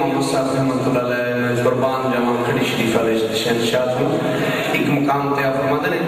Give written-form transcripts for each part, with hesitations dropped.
मोहम्मद साहब रहमतुल्लाह अलैह मैं कुर्बान जावा खड़ी शरीफ वाले शहंशाह हूँ एक मुकाम ते फरमाते हैं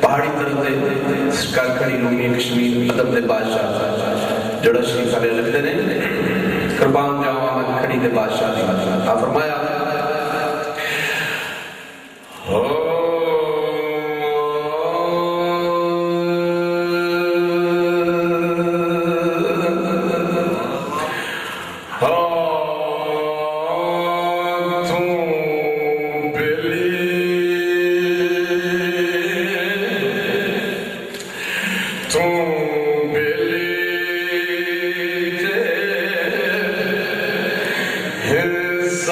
पहाड़ी तरफ कारखड़ी लूमी कश्मीर अदब दे बादशाह जड़ा शरीफ वाले लिखते ने कुर्बान जावा मैं खड़ी दे बादशाह दी फरमाया His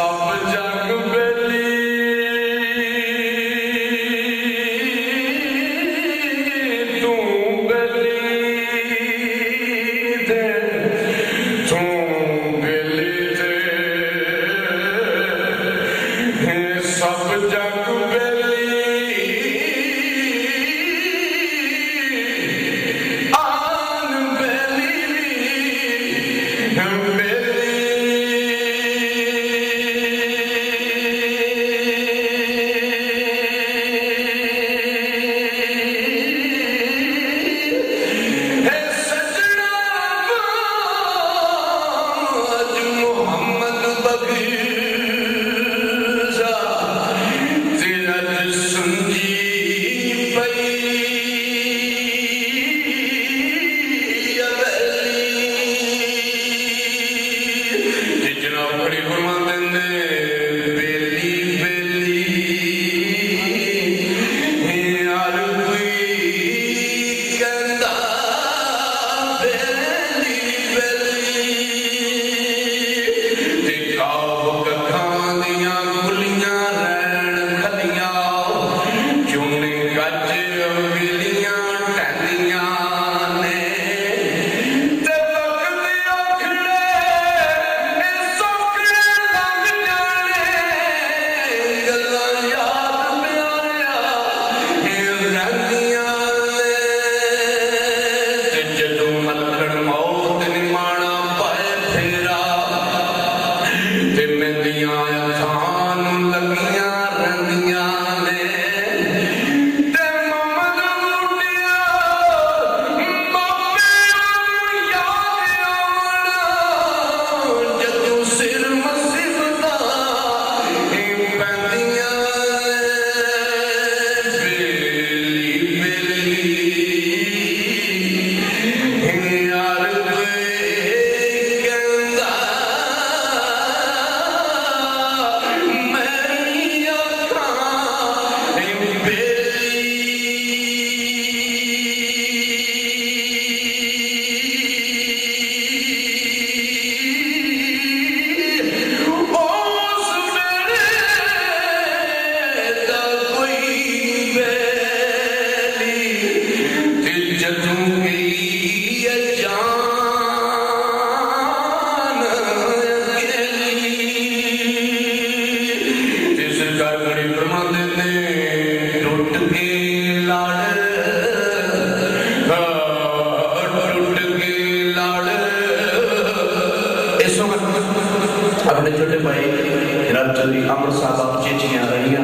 अमृतसर आप चेचियां रहियां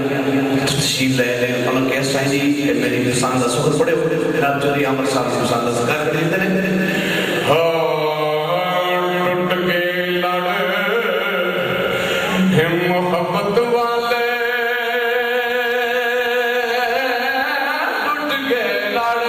तशरीफ ले ले उन्होंने कैस चाहिए कि मेरी इंसान का सुख पड़े रात चोरी अमृतसर से इंसान का सकार कर लेते हैं टूट के लड़ मोहब्बत वाले टूट के लड़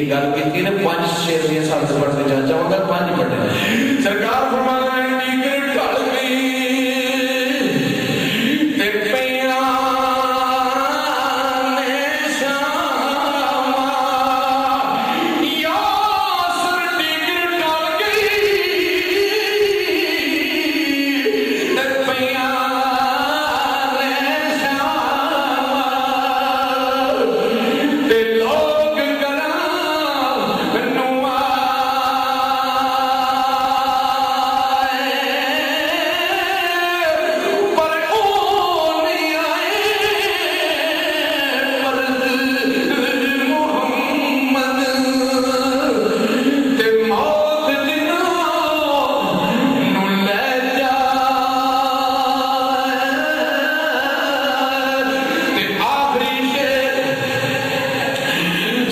गल की ने 5-6 दियां साथ पढ़ते जा चाहूंगा 5 पढ़ने सरकार फरमाना है नीगर ढल गई ते पैया ने शामा या सर नीगर ढल गई ते पैया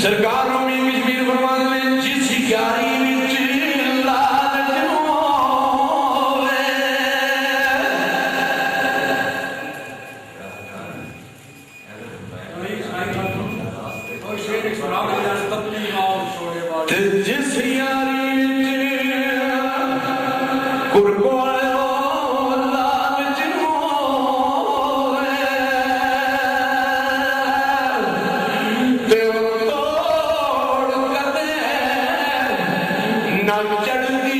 सरकारों में कश्मीर फरमान में जिस यारी विच लालच होवे ते जिस यारी विच कुरकोले लालच होवे ते चढ़ती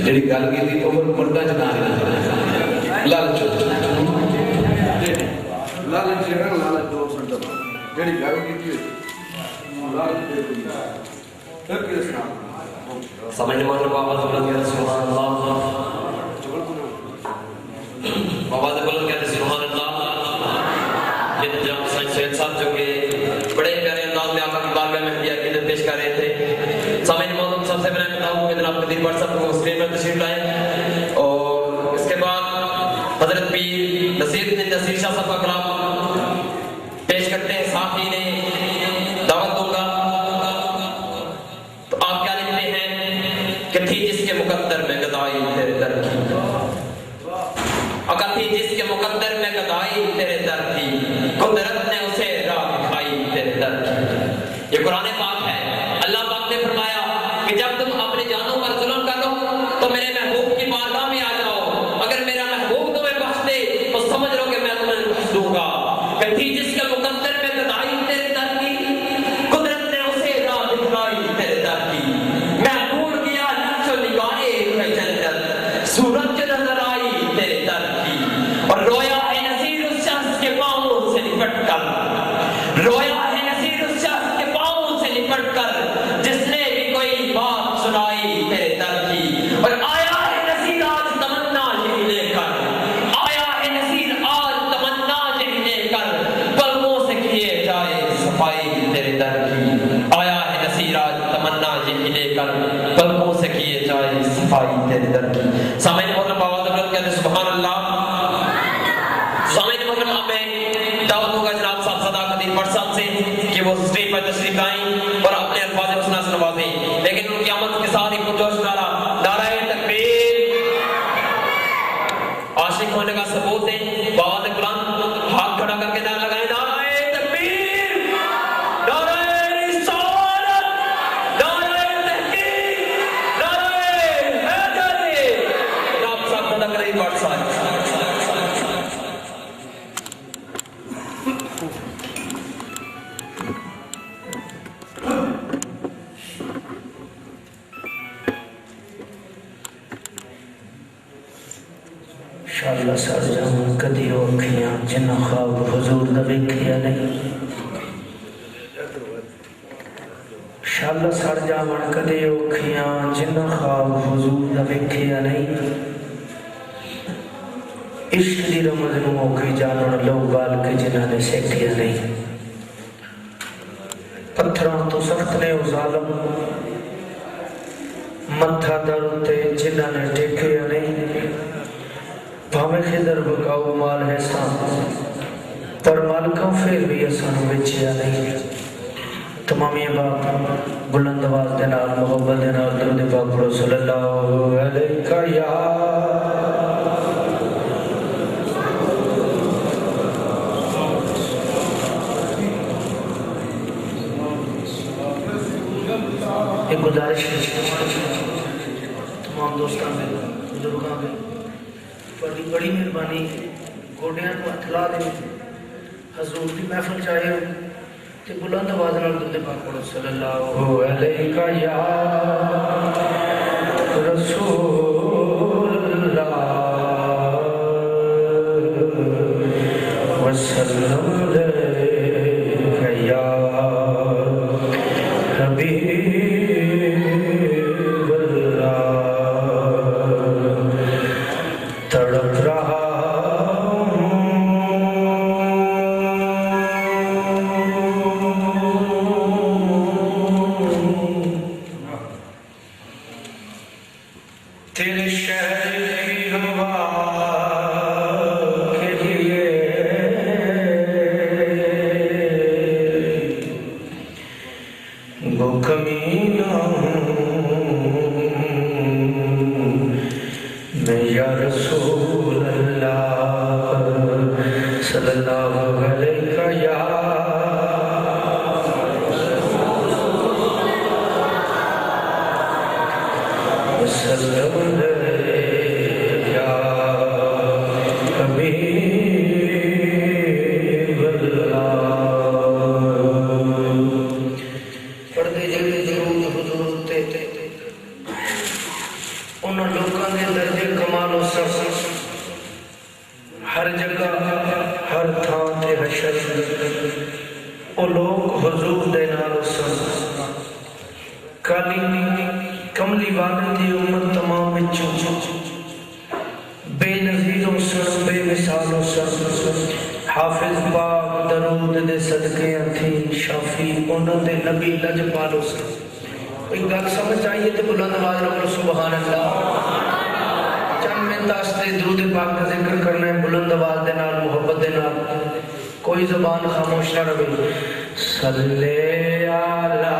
जी गल की मुर्दा च ना लालच लालच लालच 2 मिनट जी गल की समझ मान बाबा सुभान अल्लाह बाबा से बोल कहते सुभान अल्लाह ये जब सैयद साहब जो के बड़े प्यारे अंदाज में आपकी बारगाह में हदिया के पेश कर रहे थे समझ मान सबसे पहले बताऊं कि जनाब कदीर बट साहब को स्क्रीन पर तशरीफ लाए और इसके बाद हजरत पीर नसीर शाह साहब का कलाम पेश करते हैं साथ ही ने दावत दूंगा तो आप क्या लिखते हैं कि थी जिसके मुकद्दर में गदाई तेरे दर की अगर थी जिसके मुकद्दर में गदाई तेरे दर की कुदरत ने उसे राह दिखाई तेरे दर की ये कुरान पाक है अल्लाह पाक ने फरमाया कि जब तुम अपने जानों पर जुल्म करो तो मेरे महबूब की बारगाह में आ जाओ अगर मेरा महबूब तुम्हें बख्श दे तो समझ लो कि मैं तुम्हें बख्श दूंगा कभी जिसके मुकद्दर में गदाई तेरे दर की कुदरत ने उसे राह दिखाई तेरे दर की मैं भूल गया नक्शो निगाहे में जन्नत सूरज नजर आई तेरे दर की और रोया है नसीर उस शख्स के पांवों से लिपट कर रोया है नसीर उस शख्स के पांवों से लिपट कर जिसने भी कोई बात सुनाई तेरे दर की और आया है नसीर आज तमन्ना यही लेकर आया है नसीर आज तमन्ना यही लेकर पलकों से किए जाए सफाई तेरे दर की आया है नसीर आज तमन्ना यही लेकर पलकों से किए जाए सफाई तेरे दर की सामने मोहतरम बाबा हजरत कहते सुभान अल्लाह सामने मोहतरम मैं दावत दूंगा जनाब साहब सदाकत बट साहब से कि वो स्टेज पर तशरीफ लाएं और अपने अल्फाज हुस्ना से नवाजें लेकिन उनकी आमद के साथ ही पुरजोश नारा नाराए तकबीर आशिक होने का सबूत दें बाबा ने कुरान हाथ खड़ा करके नारा लगाएं नाराए तकबीर नाराए रिसालत नाराए तहकीक नाराए हैदर जनाब साहब सदाकत बट साहब शाला सड़ जावन कदी औखियां जिन्ना ख्वाब हुजूर दा वेखिया नहीं शाला सड़ जावन कदी औखियां जिन्ना ख्वाब हुजूर दा वेखिया नहीं इश्क दी रमज नूं औखी जानन लो बाल के जिन्हां ने सेखिया नहीं पत्थरां तो सख्त ने ओ जालिम मत्था दर उत्ते जिन्हां ने टेकिया नहीं भावें खिदर बकाऊ माल है सां पर मालिकों फिर भी असां बेचिया नहीं। तमाम ये बात बुलंद आवाज दे नाल मोहब्बत दे नाल दरूद पाक पढ़ो सल्लल्लाहु अलैहि या एक गुजारिश है तमाम दोस्तों में बुजुर्गों में बड़ी बड़ी मेहरबानी गोडियां को हथ ला दे हजूर की महफिल चाहे ते बुलंद आवाज नाल दुरूद पाक पढ़ो सल्लल्लाहु अलैहि या रसूलल्लाह वसल्लम अलैका या हबीबल्लाह। तड़प रहा तेरे शहर की हवा के लिए वो कमीना हूँ मैं या रसूल अल्लाह सल्लल्लाहु अलैहि या वसल्लम या हबीबल्लाह। पढ़ते जल्दी जरूर हुजूर ते उन लोगों के दर्जे कमाल हो सर हर जगह हर थां ते हशर ओ लोग हुजूर दे नाल सन काली कमली वाले दी उम्मत तमाम विचों बेनज़ीर सन बेमिसाल सन हाफिज पाक दरूद दे सदके थी शाफी उन्हां दे नबी लजपाल सन। कोई गल समझ आइए तो बुलंद आवाज में बोलो सुभान अल्लाह। चंद मिनट वास्ते दुरूद पाक का जिक्र करना है बुलंद आवाज दे नाल मोहब्बत दे नाल कोई ज़बान खामोश ना रहे। सल्ले अला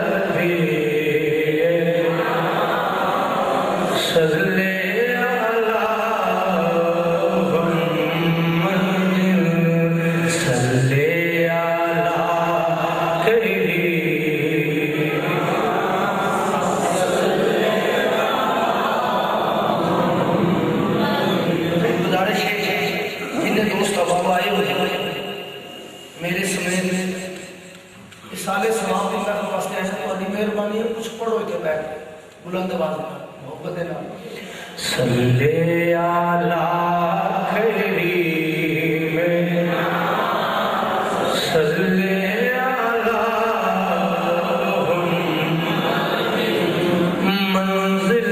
नबी सल्ले अला मुहम्मद सल्ले अला मेरे समेत साले सलाम दी तरफ वास्ते आए तुम्हारी मेहरबानी है कुछ पढ़ो इधर बैठ बुलंद आवाज में मोहब्बत दे नाल सल्ले अला खैरी में सल्ले अला मंजिल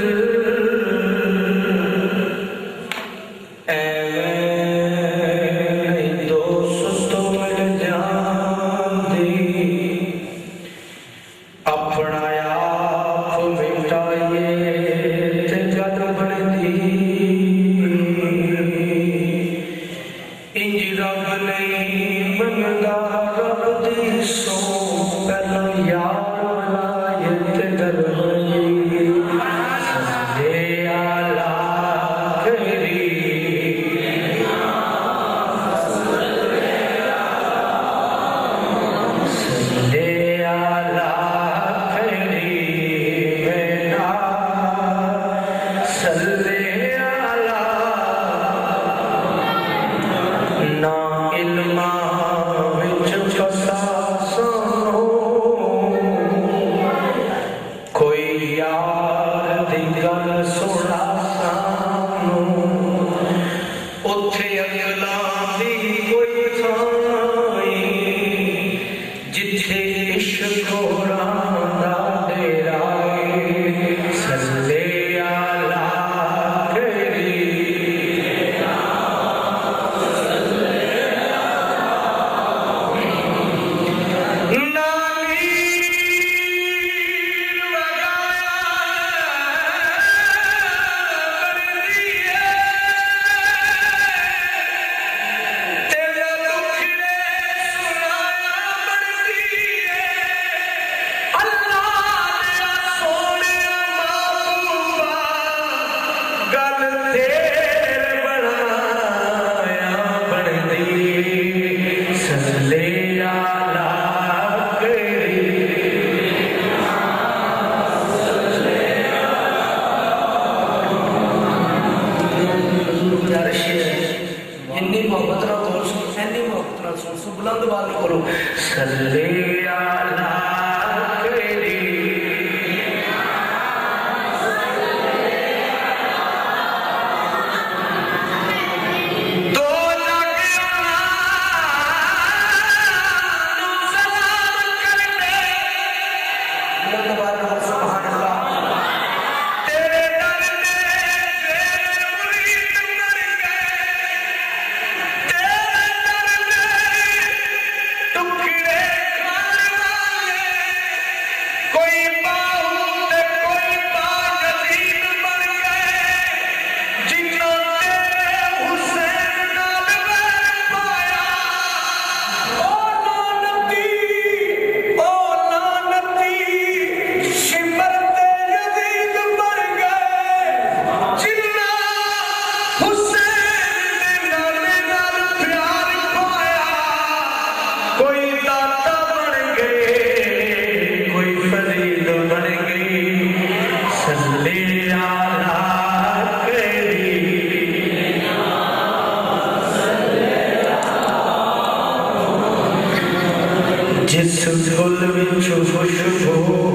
शुभ शुभ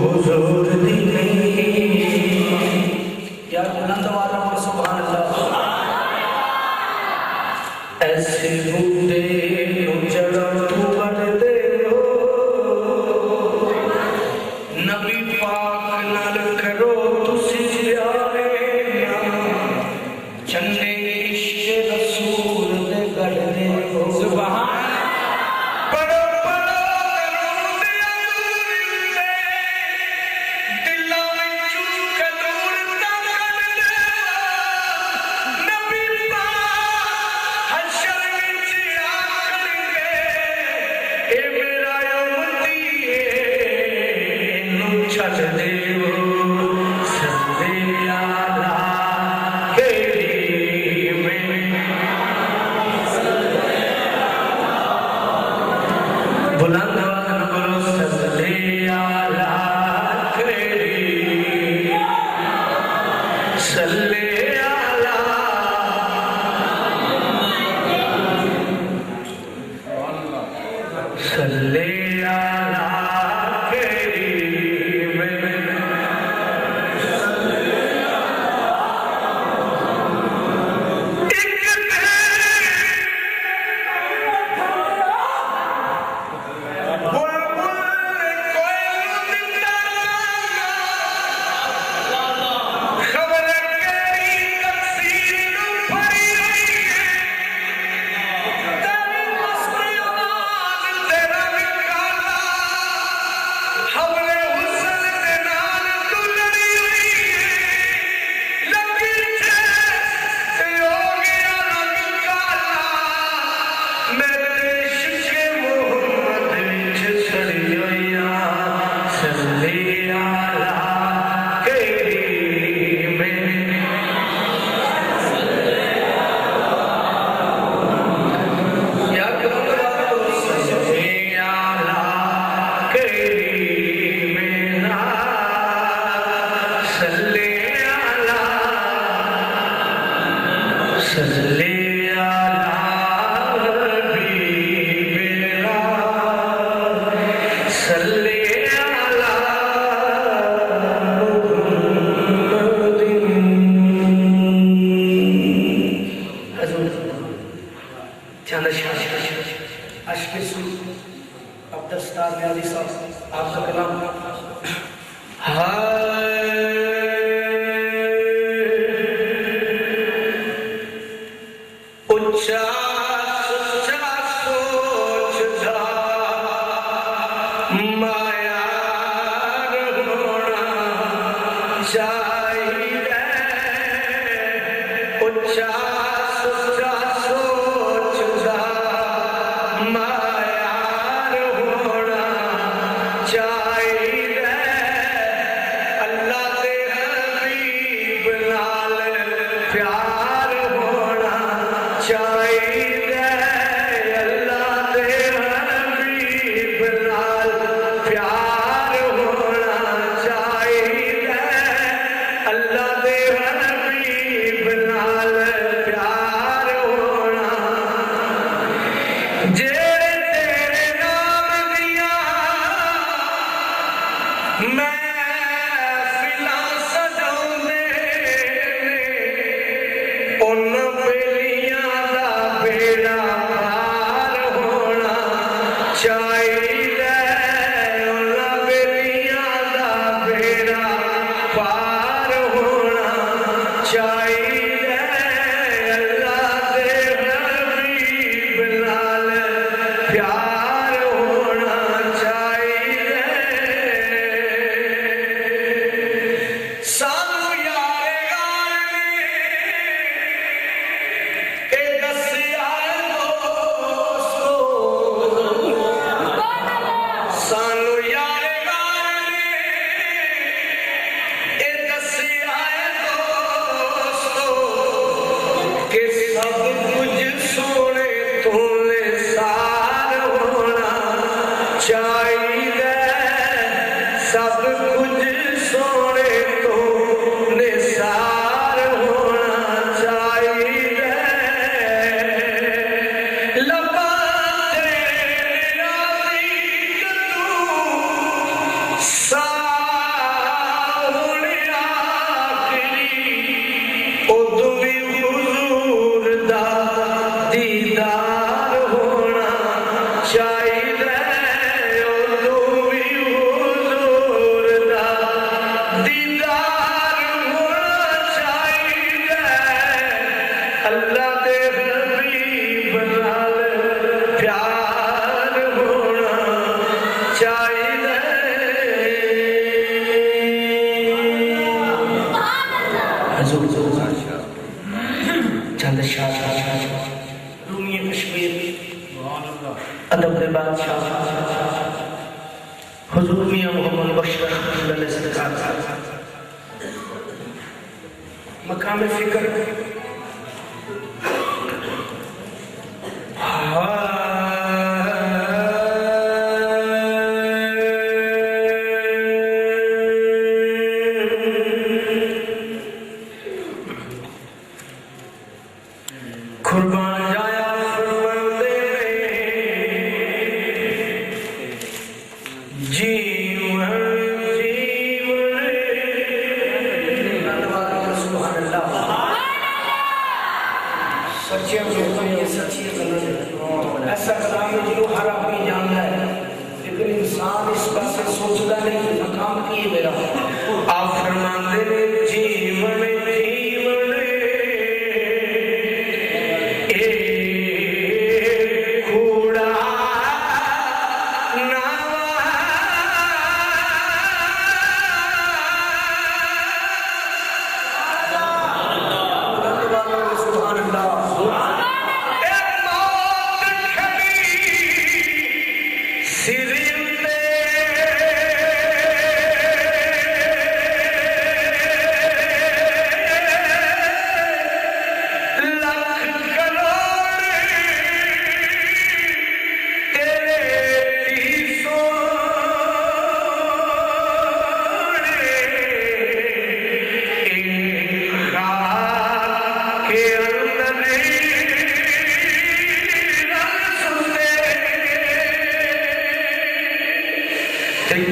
हुजूर दी यार बुलंद वाला बोल सुभान अल्लाह। ऐसे बुद्धे जड़ा तू कर दे नबी पाक नाल करो तुसी प्यारे चन्ने इश्क रसूल दे गढ़ दे सुभान अदब के बादशाह हुजूर मियां मोहम्मद बशर अलैहि सरकार मकाम फिक्र कुर्बान जाया फरमाते जीवन सुभान अल्लाह सच्चे सच्ची ऐसा कलाम है जो हर आदमी जानता है लेकिन इंसान इस बात से सोचता नहीं कि मकाम की मेरा आप फरमाते हैं जीवन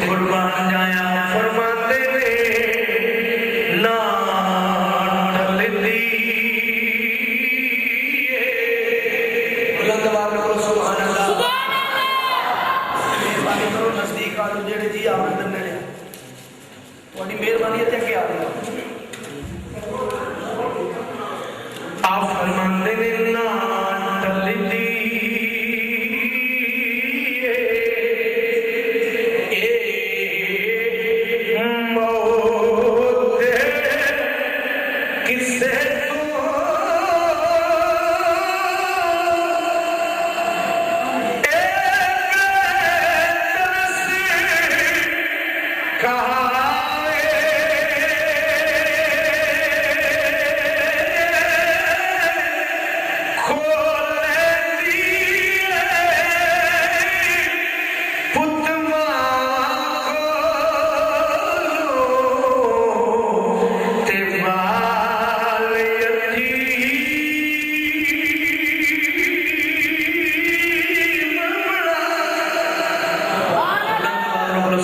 कुर्बान जाया फरमाते ना टलदी बुलंद आवाज में सुभान अल्लाह मेहरबानी करो नजदीक आ जाओ जेड़े जी आपने दन्ने ने ਤੁਹਾਡੀ ਮਿਹਰਬਾਨੀ ਤੇ ਅੱਗੇ ਆ ਜਾਓ आप फरमाते ना टलदी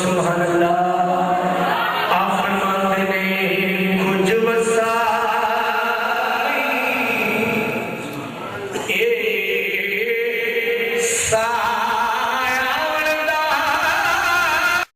सुभान अल्लाह